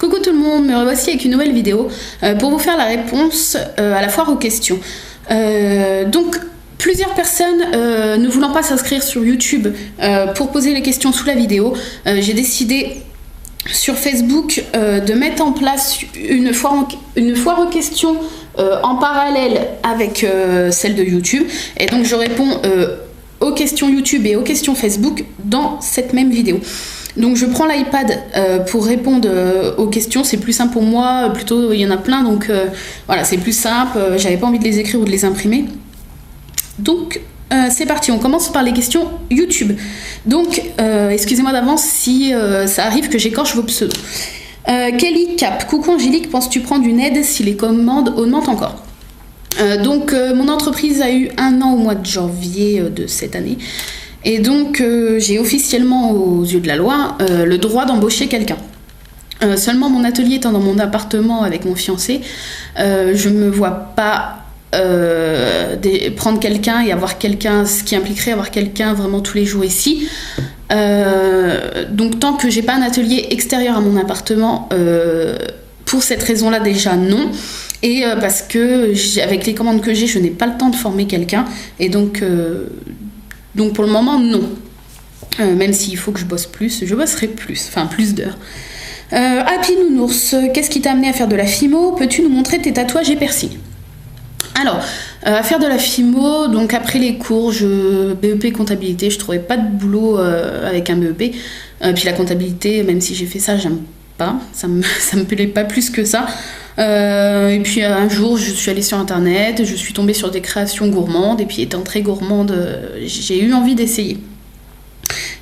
Coucou tout le monde, me revoici avec une nouvelle vidéo pour vous faire la réponse à la foire aux questions. Donc plusieurs personnes ne voulant pas s'inscrire sur YouTube pour poser les questions sous la vidéo, j'ai décidé sur Facebook de mettre en place une foire aux questions en parallèle avec celle de YouTube, et donc je réponds aux questions YouTube et aux questions Facebook dans cette même vidéo. Donc je prends l'iPad pour répondre aux questions, c'est plus simple pour moi, plutôt il y en a plein, donc voilà, c'est plus simple, j'avais pas envie de les écrire ou de les imprimer. Donc c'est parti, on commence par les questions YouTube. Donc excusez-moi d'avance si ça arrive que j'écorche vos pseudos. Kelly Cap, coucou Angélique, penses-tu prendre une aide si les commandes augmentent encore? Donc mon entreprise a eu 1 an au mois de janvier de cette année. Et donc j'ai officiellement aux yeux de la loi le droit d'embaucher quelqu'un. Seulement mon atelier étant dans mon appartement avec mon fiancé, je me vois pas prendre quelqu'un et avoir quelqu'un, ce qui impliquerait avoir quelqu'un vraiment tous les jours ici. Donc tant que j'ai pas un atelier extérieur à mon appartement, pour cette raison-là déjà non. Et parce que avec les commandes que j'ai, je n'ai pas le temps de former quelqu'un. Et donc pour le moment, non. Même s'il faut que je bosse plus, je bosserai plus, enfin plus d'heures. Happy Nounours, qu'est-ce qui t'a amené à faire de la FIMO? Peux-tu nous montrer tes tatouages et piercings? Alors, à faire de la FIMO, donc après les cours, BEP comptabilité, je trouvais pas de boulot avec un BEP. Puis la comptabilité, même si j'ai fait ça, j'aime pas, ça me plaît pas plus que ça. Et puis un jour je suis allée sur internet, je suis tombée sur des créations gourmandes, et puis étant très gourmande, j'ai eu envie d'essayer.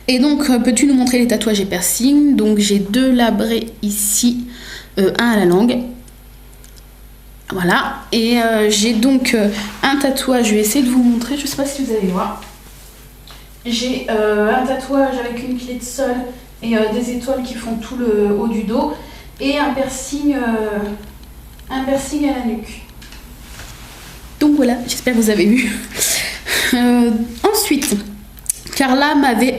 Et donc peux-tu nous montrer les tatouages et piercings? Donc j'ai 2 labrés ici, un à la langue, voilà, et j'ai donc un tatouage, je vais essayer de vous montrer, je sais pas si vous allez voir. J'ai un tatouage avec une clé de sol et des étoiles qui font tout le haut du dos, et un piercing à la nuque. Donc voilà, j'espère que vous avez vu. Ensuite, Carla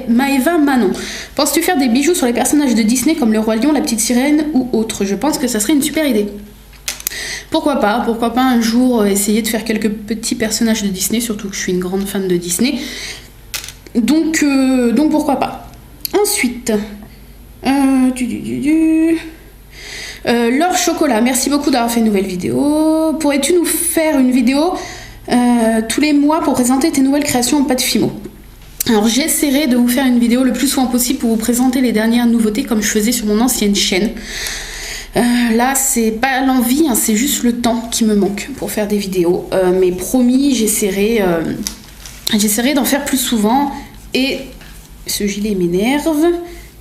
Maeva Manon, penses-tu faire des bijoux sur les personnages de Disney comme le Roi Lion, la Petite Sirène ou autre? Je pense que ça serait une super idée. Pourquoi pas un jour essayer de faire quelques petits personnages de Disney, surtout que je suis une grande fan de Disney. Donc pourquoi pas. Ensuite, Laure Chocolat, merci beaucoup d'avoir fait une nouvelle vidéo. Pourrais-tu nous faire une vidéo tous les mois pour présenter tes nouvelles créations en pâte Fimo? Alors j'essaierai de vous faire une vidéo le plus souvent possible pour vous présenter les dernières nouveautés comme je faisais sur mon ancienne chaîne. Là c'est pas l'envie, hein, c'est juste le temps qui me manque pour faire des vidéos. Mais promis, j'essaierai d'en faire plus souvent, et ce gilet m'énerve,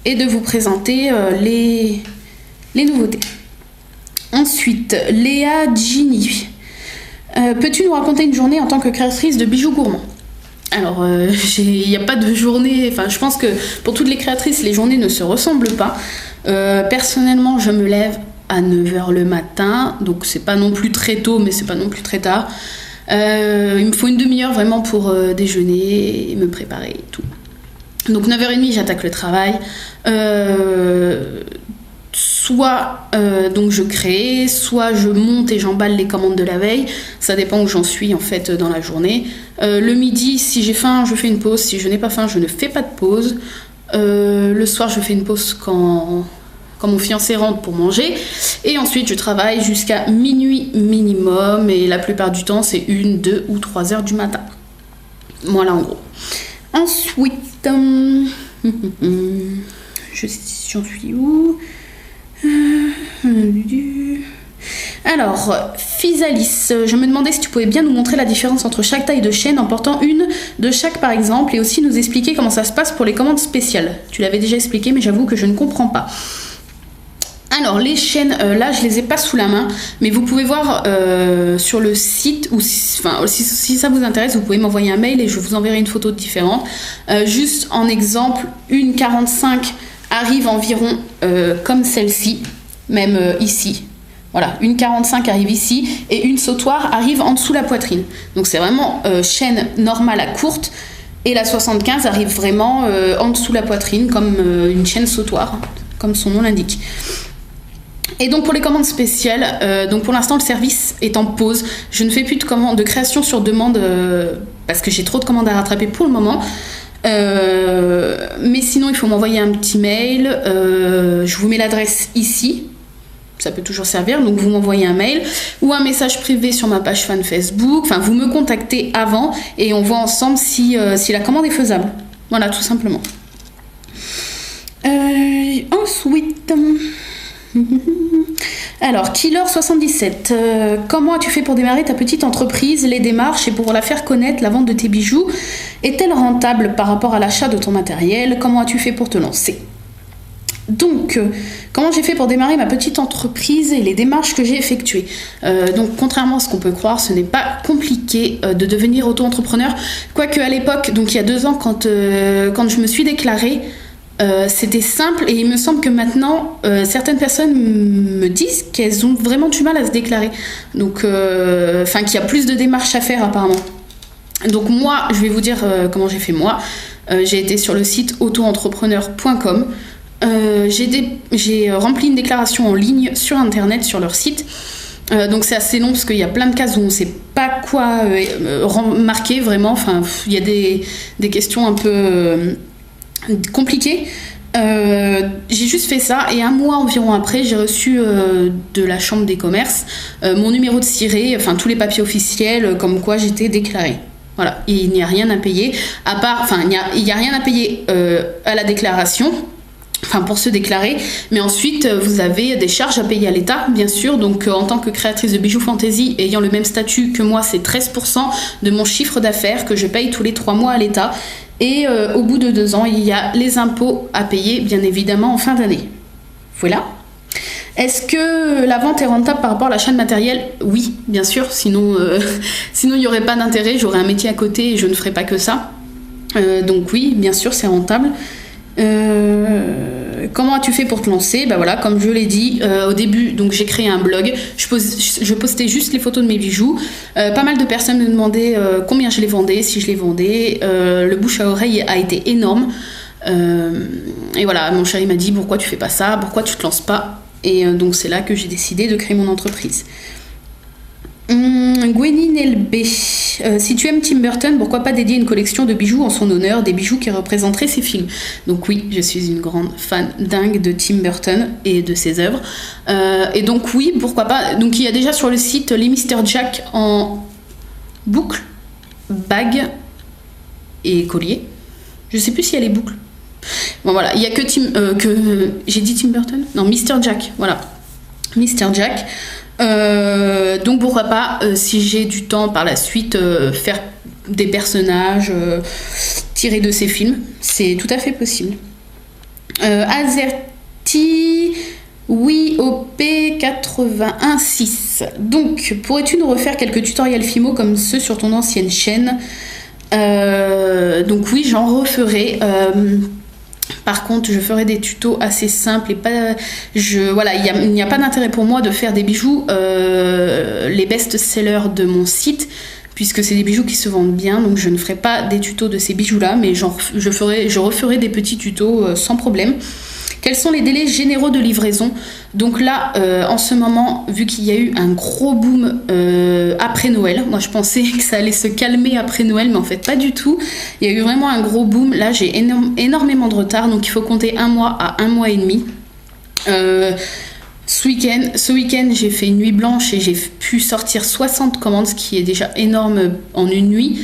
et de vous présenter les nouveautés. Ensuite, Léa Gini, peux-tu nous raconter une journée en tant que créatrice de bijoux gourmands? Alors, il n'y a pas de journée, enfin je pense que pour toutes les créatrices, les journées ne se ressemblent pas. Personnellement, je me lève à 9h le matin, donc c'est pas non plus très tôt, mais c'est pas non plus très tard. Il me faut une demi-heure vraiment pour déjeuner et me préparer et tout. Donc 9h30, j'attaque le travail. Soit donc je crée, soit je monte et j'emballe les commandes de la veille. Ça dépend où j'en suis en fait dans la journée. Le midi, si j'ai faim, je fais une pause. Si je n'ai pas faim, je ne fais pas de pause. Le soir, je fais une pause quand mon fiancé rentre pour manger. Et ensuite, je travaille jusqu'à minuit minimum. Et la plupart du temps, c'est 1, 2 ou 3 heures du matin. Voilà en gros. Ensuite, j'en suis où? Alors, Physalis, je me demandais si tu pouvais bien nous montrer la différence entre chaque taille de chaîne en portant une de chaque par exemple, et aussi nous expliquer comment ça se passe pour les commandes spéciales. Tu l'avais déjà expliqué, mais j'avoue que je ne comprends pas. Alors les chaînes, là je les ai pas sous la main, mais vous pouvez voir sur le site, ou si ça vous intéresse, vous pouvez m'envoyer un mail et je vous enverrai une photo différente. Juste en exemple, une 45 arrive environ comme celle-ci, même ici. Voilà, une 45 arrive ici et une sautoir arrive en dessous la poitrine. Donc c'est vraiment chaîne normale à courte, et la 75 arrive vraiment en dessous la poitrine comme une chaîne sautoir, comme son nom l'indique. Et donc pour les commandes spéciales, donc pour l'instant le service est en pause. Je ne fais plus de création sur demande parce que j'ai trop de commandes à rattraper pour le moment. Mais sinon il faut m'envoyer un petit mail. Je vous mets l'adresse ici. Ça peut toujours servir. Donc vous m'envoyez un mail ou un message privé sur ma page fan Facebook. Enfin vous me contactez avant et on voit ensemble si la commande est faisable. Voilà, tout simplement. Ensuite... Alors, Killer77, comment as-tu fait pour démarrer ta petite entreprise, les démarches et pour la faire connaître, la vente de tes bijoux est-elle rentable par rapport à l'achat de ton matériel? Comment as-tu fait pour te lancer? Donc, comment j'ai fait pour démarrer ma petite entreprise et les démarches que j'ai effectuées? Donc, contrairement à ce qu'on peut croire, ce n'est pas compliqué de devenir auto-entrepreneur. Quoique à l'époque, donc il y a 2 ans, quand je me suis déclarée, c'était simple et il me semble que maintenant certaines personnes me disent qu'elles ont vraiment du mal à se déclarer, donc qu'il y a plus de démarches à faire apparemment. Donc moi je vais vous dire comment j'ai fait moi. J'ai été sur le site autoentrepreneur.com, j'ai rempli une déclaration en ligne sur internet sur leur site. Donc c'est assez long parce qu'il y a plein de cases où on ne sait pas quoi marquer vraiment, enfin il y a des questions un peu compliqué. J'ai juste fait ça et 1 mois environ après j'ai reçu de la chambre des commerces mon numéro de ciré, enfin tous les papiers officiels comme quoi j'étais déclarée. Voilà, et il n'y a rien à payer à part, enfin il n'y a rien à payer à la déclaration, enfin pour se déclarer, mais ensuite vous avez des charges à payer à l'État bien sûr. Donc en tant que créatrice de bijoux fantaisie ayant le même statut que moi, c'est 13% de mon chiffre d'affaires que je paye tous les 3 mois à l'État. Et au bout de 2 ans, il y a les impôts à payer, bien évidemment, en fin d'année. Voilà. Est-ce que la vente est rentable par rapport à l'achat de matériel? Oui, bien sûr. Sinon, il n'y aurait pas d'intérêt. J'aurais un métier à côté et je ne ferais pas que ça. Donc oui, bien sûr, c'est rentable. Comment as-tu fait pour te lancer? Bah voilà, comme je l'ai dit au début, donc j'ai créé un blog, je postais juste les photos de mes bijoux. Pas mal de personnes me demandaient combien je les vendais, si je les vendais. Le bouche à oreille a été énorme. Et voilà, mon chéri m'a dit pourquoi tu fais pas ça, pourquoi tu te lances pas. Et donc c'est là que j'ai décidé de créer mon entreprise. Gwenny LB, si tu aimes Tim Burton, pourquoi pas dédier une collection de bijoux en son honneur, des bijoux qui représenteraient ses films? Donc oui, je suis une grande fan dingue de Tim Burton et de ses œuvres. Et donc oui, pourquoi pas. Donc il y a déjà sur le site les Mr. Jack en boucle, bague et collier. Je sais plus s'il y a les boucles. Bon voilà, il y a que j'ai dit Tim Burton? Non, Mr. Jack, voilà. Mr. Jack. Donc pourquoi pas, si j'ai du temps par la suite, faire des personnages tirés de ces films, c'est tout à fait possible. Azerty, oui, OP816. Donc, pourrais-tu nous refaire quelques tutoriels Fimo comme ceux sur ton ancienne chaîne? Donc oui, j'en referai. Par contre, je ferai des tutos assez simples et pas. Voilà, il n'y a pas d'intérêt pour moi de faire des bijoux les best-sellers de mon site, puisque c'est des bijoux qui se vendent bien, donc je ne ferai pas des tutos de ces bijoux-là, mais je referai des petits tutos sans problème. Quels sont les délais généraux de livraison? Donc là, en ce moment, vu qu'il y a eu un gros boom après Noël, moi je pensais que ça allait se calmer après Noël, mais en fait pas du tout. Il y a eu vraiment un gros boom. Là, j'ai énormément de retard, donc il faut compter 1 mois à 1 mois et demi. Ce week-end, j'ai fait une nuit blanche et j'ai pu sortir 60 commandes, ce qui est déjà énorme en une nuit.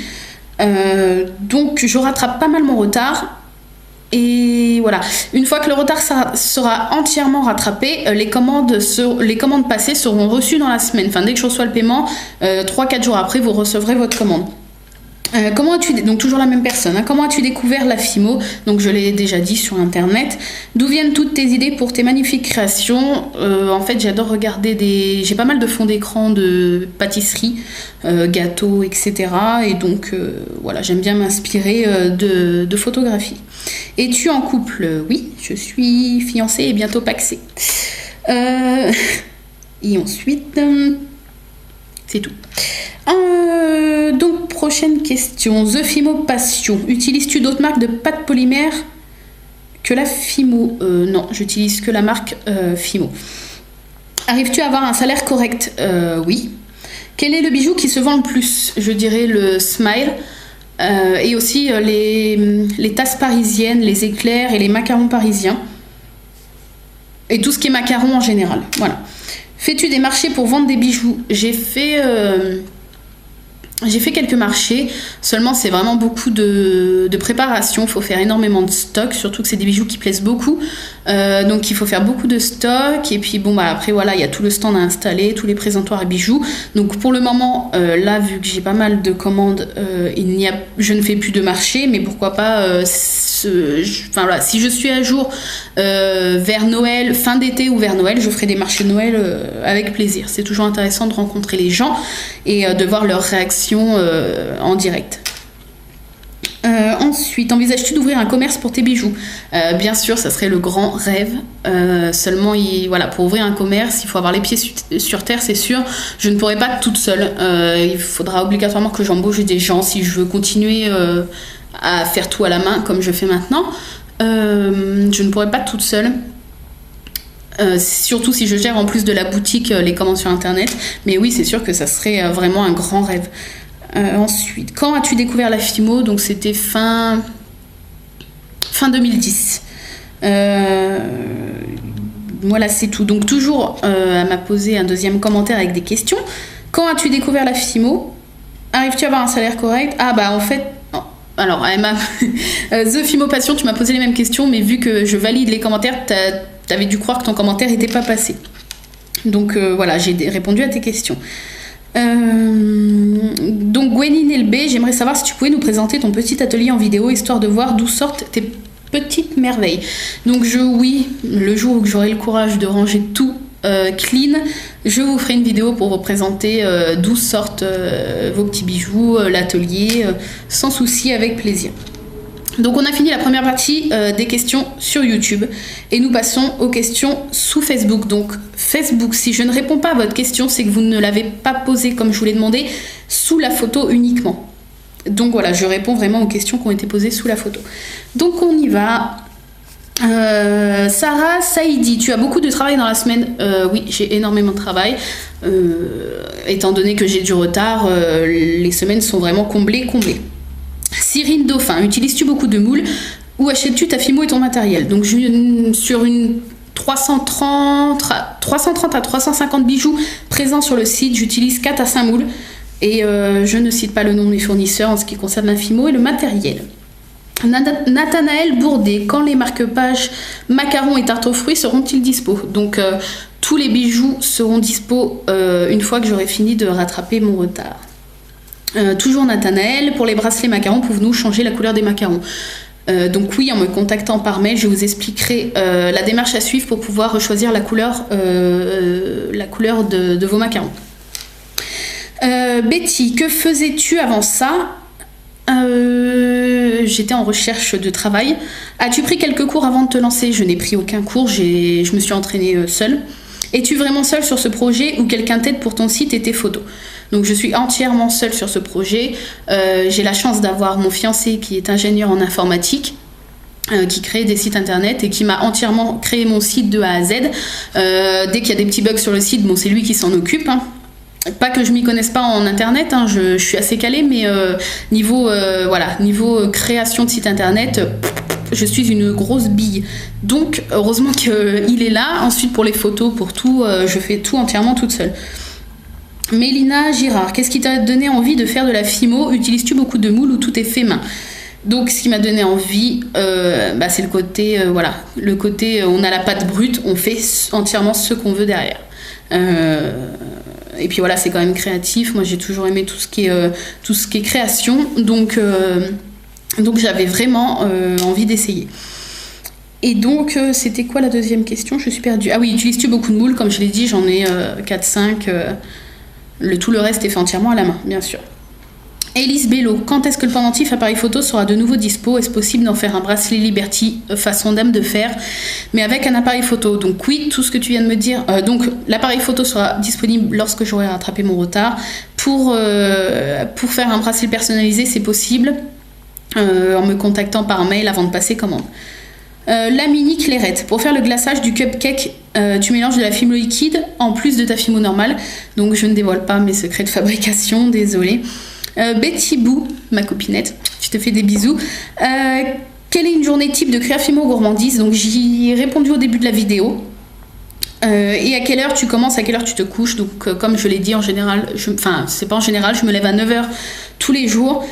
Donc je rattrape pas mal mon retard. Et voilà, une fois que le retard sera entièrement rattrapé, les commandes passées seront reçues dans la semaine. Enfin, dès que je reçois le paiement, 3-4 jours après, vous recevrez votre commande. Donc toujours la même personne, hein. Comment as-tu découvert la Fimo? Donc je l'ai déjà dit sur internet. D'où viennent toutes tes idées pour tes magnifiques créations? En fait, j'adore regarder j'ai pas mal de fonds d'écran de pâtisserie, gâteaux, etc. Et donc voilà, j'aime bien m'inspirer de photographie. Es-tu en couple? Oui, je suis fiancée et bientôt paxée. Et ensuite, c'est tout. Donc prochaine question. The Fimo Passion. Utilises-tu d'autres marques de pâte polymère que la Fimo? Non, j'utilise que la marque Fimo. Arrives-tu à avoir un salaire correct? Oui. Quel est le bijou qui se vend le plus? Je dirais le smile. Et aussi les tasses parisiennes, les éclairs et les macarons parisiens. Et tout ce qui est macarons en général. Voilà. Fais-tu des marchés pour vendre des bijoux? J'ai fait quelques marchés, seulement c'est vraiment beaucoup de préparation, il faut faire énormément de stock, surtout que c'est des bijoux qui plaisent beaucoup, donc il faut faire beaucoup de stock, et puis bon bah après voilà, il y a tout le stand à installer, tous les présentoirs et bijoux, donc pour le moment, là vu que j'ai pas mal de commandes, je ne fais plus de marché, mais pourquoi pas, voilà, si je suis à jour vers Noël, fin d'été ou vers Noël, je ferai des marchés de Noël avec plaisir, c'est toujours intéressant de rencontrer les gens et de voir leurs réactions en direct. Ensuite, envisages-tu d'ouvrir un commerce pour tes bijoux? Bien sûr, ça serait le grand rêve. Seulement, voilà, pour ouvrir un commerce, il faut avoir les pieds sur terre, c'est sûr. Je ne pourrais pas toute seule. Il faudra obligatoirement que j'embauche des gens si je veux continuer à faire tout à la main comme je fais maintenant. Je ne pourrais pas toute seule. Surtout si je gère en plus de la boutique les commandes sur internet, mais oui, c'est sûr que ça serait vraiment un grand rêve. Ensuite, quand as-tu découvert la Fimo? Donc c'était fin 2010. Voilà, c'est tout. Donc toujours, elle m'a posé un deuxième commentaire avec des questions. Quand as-tu découvert la Fimo? Arrives-tu à avoir un salaire correct? Ah bah en fait, alors elle m'a The Fimo Passion, tu m'as posé les mêmes questions, mais vu que je valide les commentaires, t'avais dû croire que ton commentaire n'était pas passé. Donc voilà, j'ai répondu à tes questions. Donc Gwenin LB, j'aimerais savoir si tu pouvais nous présenter ton petit atelier en vidéo, histoire de voir d'où sortent tes petites merveilles. Donc oui, le jour où j'aurai le courage de ranger tout clean, je vous ferai une vidéo pour vous présenter d'où sortent vos petits bijoux, l'atelier, sans souci, avec plaisir. Donc on a fini la première partie des questions sur YouTube et nous passons aux questions sous Facebook. Donc Facebook, si je ne réponds pas à votre question, c'est que vous ne l'avez pas posée comme je vous l'ai demandé, sous la photo uniquement. Donc voilà, je réponds vraiment aux questions qui ont été posées sous la photo. Donc on y va. Sarah Saïdi, tu as beaucoup de travail dans la semaine? Oui, j'ai énormément de travail. Étant donné que j'ai du retard, les semaines sont vraiment comblées. Cyrine Dauphin, utilises-tu beaucoup de moules? Où achètes-tu ta Fimo et ton matériel? Donc sur une 330 à 350 bijoux présents sur le site, j'utilise 4 à 5 moules et je ne cite pas le nom de mes fournisseurs en ce qui concerne la Fimo et le matériel. Nathanaël Bourdet, quand les marque-pages macarons et tartes aux fruits seront-ils dispo? Donc tous les bijoux seront dispo une fois que j'aurai fini de rattraper mon retard. Toujours Nathanaël, pour les bracelets macarons, pouvez-nous changer la couleur des macarons? Donc oui, en me contactant par mail, je vous expliquerai la démarche à suivre pour pouvoir choisir la couleur de vos macarons. Betty, que faisais-tu avant ça? J'étais en recherche de travail. As-tu pris quelques cours avant de te lancer? Je n'ai pris aucun cours, je me suis entraînée seule. Es-tu vraiment seule sur ce projet ou quelqu'un t'aide pour ton site et tes photos? Donc je suis entièrement seule sur ce projet. J'ai la chance d'avoir mon fiancé qui est ingénieur en informatique, qui crée des sites internet et qui m'a entièrement créé mon site de A à Z. Dès qu'il y a des petits bugs sur le site, bon, c'est lui qui s'en occupe. Pas que je m'y connaisse pas en internet, je suis assez calée, mais niveau création de site internet, je suis une grosse bille. Donc heureusement qu'il est là. Ensuite pour les photos, pour tout, je fais tout entièrement toute seule. Mélina Girard, qu'est-ce qui t'a donné envie de faire de la Fimo? Utilises-tu beaucoup de moules ou tout est fait main? Donc ce qui m'a donné envie, c'est le côté, on a la pâte brute, on fait entièrement ce qu'on veut derrière. Et puis voilà, c'est quand même créatif. Moi j'ai toujours aimé tout ce qui est création, donc j'avais vraiment envie d'essayer. Et donc c'était quoi la deuxième question? Je suis perdue. Ah oui, utilises-tu beaucoup de moules? Comme je l'ai dit, j'en ai 4-5. Tout le reste est fait entièrement à la main, bien sûr. Élise Bello, quand est-ce que le pendentif appareil photo sera de nouveau dispo? Est-ce possible d'en faire un bracelet Liberty façon dame de fer, mais avec un appareil photo? Donc oui, tout ce que tu viens de me dire. Donc l'appareil photo sera disponible lorsque j'aurai rattrapé mon retard. Pour faire un bracelet personnalisé, c'est possible en me contactant par mail avant de passer commande. La mini clairette, pour faire le glaçage du cupcake tu mélanges de la fimo liquide en plus de ta fimo normale. Donc je ne dévoile pas mes secrets de fabrication, désolée. Betty Boo, ma copinette, je te fais des bisous. Quelle est une journée type de Créafimo Gourmandise? Donc j'y ai répondu au début de la vidéo. Et à quelle heure tu commences, à quelle heure tu te couches? Donc comme je l'ai dit, en général, c'est pas en général, je me lève à 9h tous les jours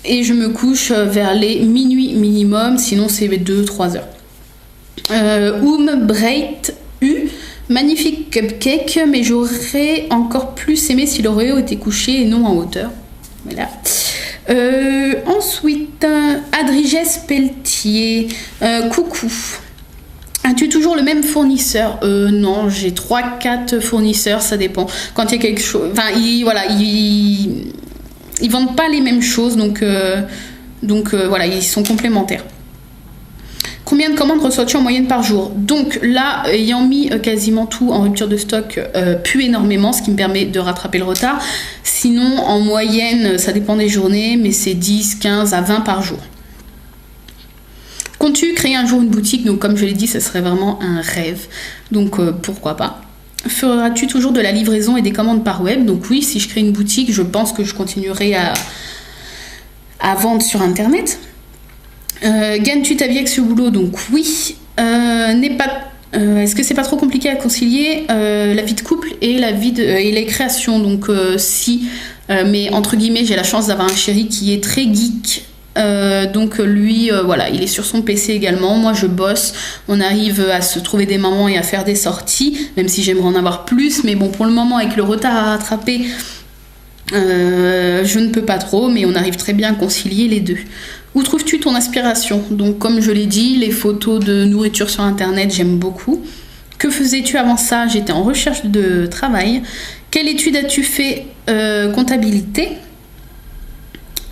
et je me couche vers les minuit minimum, sinon c'est 2-3 heures. Breit U, magnifique cupcake, mais j'aurais encore plus aimé si l'Oreo était couché et non en hauteur. Voilà. Ensuite, Adrigès Pelletier, coucou. As-tu toujours le même fournisseur? Non, j'ai 3-4 fournisseurs, ça dépend. Quand il y a quelque chose... Enfin, ils vendent pas les mêmes choses, donc voilà, ils sont complémentaires. Combien de commandes reçois-tu en moyenne par jour? Donc là, ayant mis quasiment tout en rupture de stock, plus énormément, ce qui me permet de rattraper le retard. Sinon, en moyenne, ça dépend des journées, mais c'est 10, 15 à 20 par jour. Comptes-tu créer un jour une boutique? Donc comme je l'ai dit, ce serait vraiment un rêve. Donc pourquoi pas. Feras-tu toujours de la livraison et des commandes par web? Donc oui, si je crée une boutique, je pense que je continuerai à vendre sur internet. Gagnes-tu ta vie avec ce boulot? Donc oui. Est-ce que c'est pas trop compliqué à concilier la vie de couple et et les créations? Donc si, mais entre guillemets, j'ai la chance d'avoir un chéri qui est très geek. Donc lui, voilà, il est sur son PC également. Moi, je bosse. On arrive à se trouver des moments et à faire des sorties, même si j'aimerais en avoir plus. Mais bon, pour le moment, avec le retard à rattraper, je ne peux pas trop. Mais on arrive très bien à concilier les deux. Où trouves-tu ton inspiration? Donc, comme je l'ai dit, les photos de nourriture sur Internet, j'aime beaucoup. Que faisais-tu avant ça? J'étais en recherche de travail. Quelle étude as-tu fait? Comptabilité.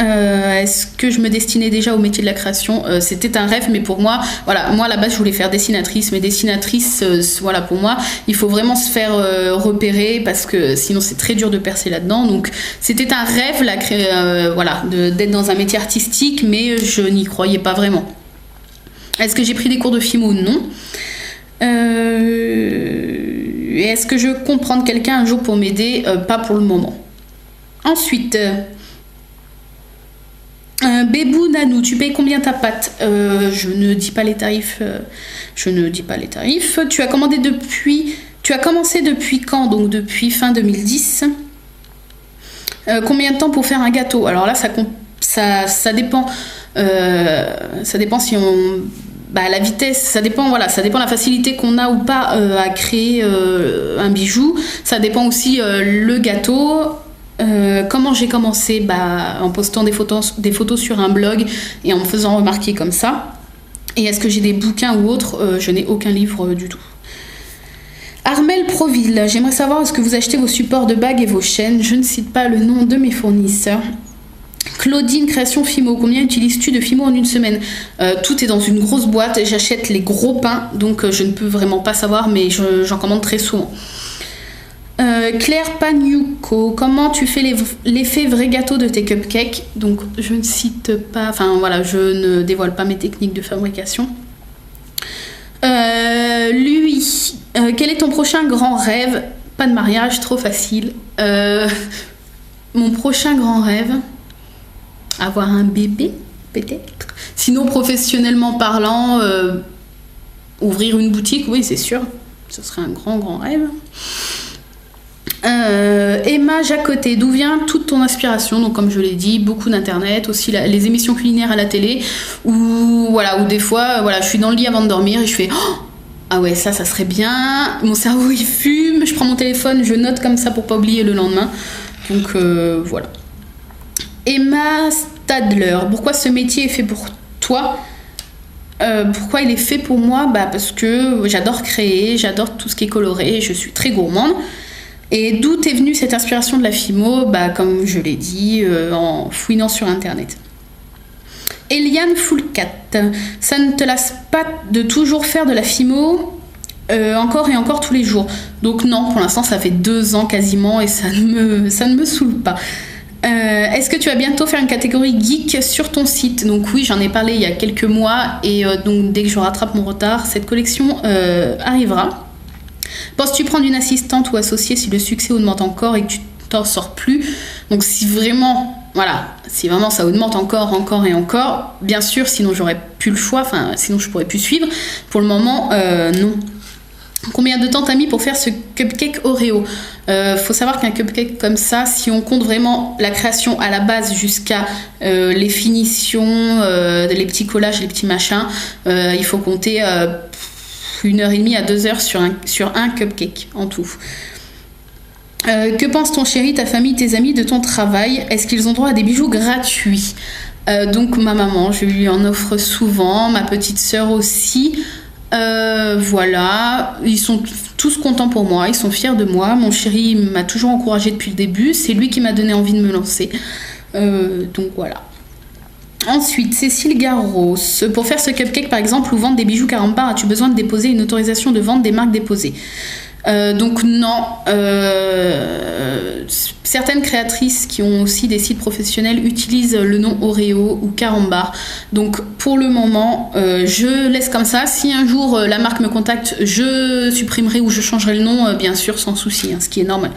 Est-ce que je me destinais déjà au métier de la création? C'était un rêve, mais pour moi, voilà, moi à la base je voulais faire dessinatrice, mais dessinatrice, voilà, pour moi, il faut vraiment se faire repérer parce que sinon c'est très dur de percer là-dedans. Donc c'était un rêve, voilà, d'être dans un métier artistique, mais je n'y croyais pas vraiment. Est-ce que j'ai pris des cours de fimo? Non. Est-ce que je compte prendre quelqu'un un jour pour m'aider? Pas pour le moment. Ensuite. Bébou Nanou, tu payes combien ta pâte? Je ne dis pas les tarifs. Tu as commencé depuis quand? Donc depuis fin 2010. Combien de temps pour faire un gâteau? Alors là, ça dépend. Ça dépend si on... la vitesse, ça dépend, voilà, ça dépend de la facilité qu'on a ou pas à créer un bijou. Ça dépend aussi le gâteau. Comment j'ai commencé? En postant des photos sur un blog et en me faisant remarquer comme ça. Et est-ce que j'ai des bouquins ou autres? Je n'ai aucun livre du tout. Armel Proville, j'aimerais savoir est-ce que vous achetez vos supports de bagues et vos chaînes? Je ne cite pas le nom de mes fournisseurs. Claudine Création Fimo, combien utilises-tu de Fimo en une semaine? Tout est dans une grosse boîte, j'achète les gros pains, donc je ne peux vraiment pas savoir, mais j'en commande très souvent. Claire Pagnuco, comment tu fais l'effet vrai gâteau de tes cupcakes? Donc je ne cite pas, enfin voilà, je ne dévoile pas mes techniques de fabrication. Lui, quel est ton prochain grand rêve? Pas de mariage, trop facile. Mon prochain grand rêve, avoir un bébé, peut-être. Sinon, professionnellement parlant, ouvrir une boutique, oui, c'est sûr. Ce serait un grand rêve. Emma Jacoté, d'où vient toute ton inspiration? Donc comme je l'ai dit, beaucoup d'internet, aussi les émissions culinaires à la télé, ou des fois, je suis dans le lit avant de dormir et je fais ah ouais, ça serait bien. Mon cerveau il fume, je prends mon téléphone, je note comme ça pour pas oublier le lendemain. Donc voilà. Emma Stadler, pourquoi ce métier est fait pour toi? Pourquoi il est fait pour moi? Parce que j'adore créer, j'adore tout ce qui est coloré, je suis très gourmande. Et d'où est venue cette inspiration de la Fimo? Comme je l'ai dit, en fouinant sur internet. Eliane Foulcat, ça ne te lasse pas de toujours faire de la Fimo encore et encore tous les jours? Donc non, pour l'instant ça fait 2 ans quasiment et ça ne me saoule pas. Est-ce que tu vas bientôt faire une catégorie geek sur ton site? Donc oui, j'en ai parlé il y a quelques mois et donc dès que je rattrape mon retard, cette collection arrivera. Penses-tu prendre une assistante ou associée si le succès augmente encore et que tu t'en sors plus? Donc si vraiment ça augmente encore et encore, bien sûr, sinon j'aurais plus le choix, sinon je pourrais plus suivre. Pour le moment, non. Combien de temps t'as mis pour faire ce cupcake Oreo? Faut savoir qu'un cupcake comme ça, si on compte vraiment la création à la base jusqu'à les finitions, les petits collages, les petits machins, il faut compter 1h30 à 2 heures sur un cupcake en tout. Que pense ton chéri, ta famille, tes amis de ton travail? Est-ce qu'ils ont droit à des bijoux gratuits? Donc ma maman, je lui en offre souvent, ma petite sœur aussi. Voilà, ils sont tous contents pour moi, ils sont fiers de moi. Mon chéri m'a toujours encouragée depuis le début, c'est lui qui m'a donné envie de me lancer. Donc voilà. Ensuite, Cécile Garros. Pour faire ce cupcake par exemple ou vendre des bijoux Carambar, as-tu besoin de déposer une autorisation de vente des marques déposées? Donc non, certaines créatrices qui ont aussi des sites professionnels utilisent le nom Oreo ou Carambar. Donc pour le moment, je laisse comme ça. Si un jour la marque me contacte, je supprimerai ou je changerai le nom, bien sûr, sans souci, ce qui est normal.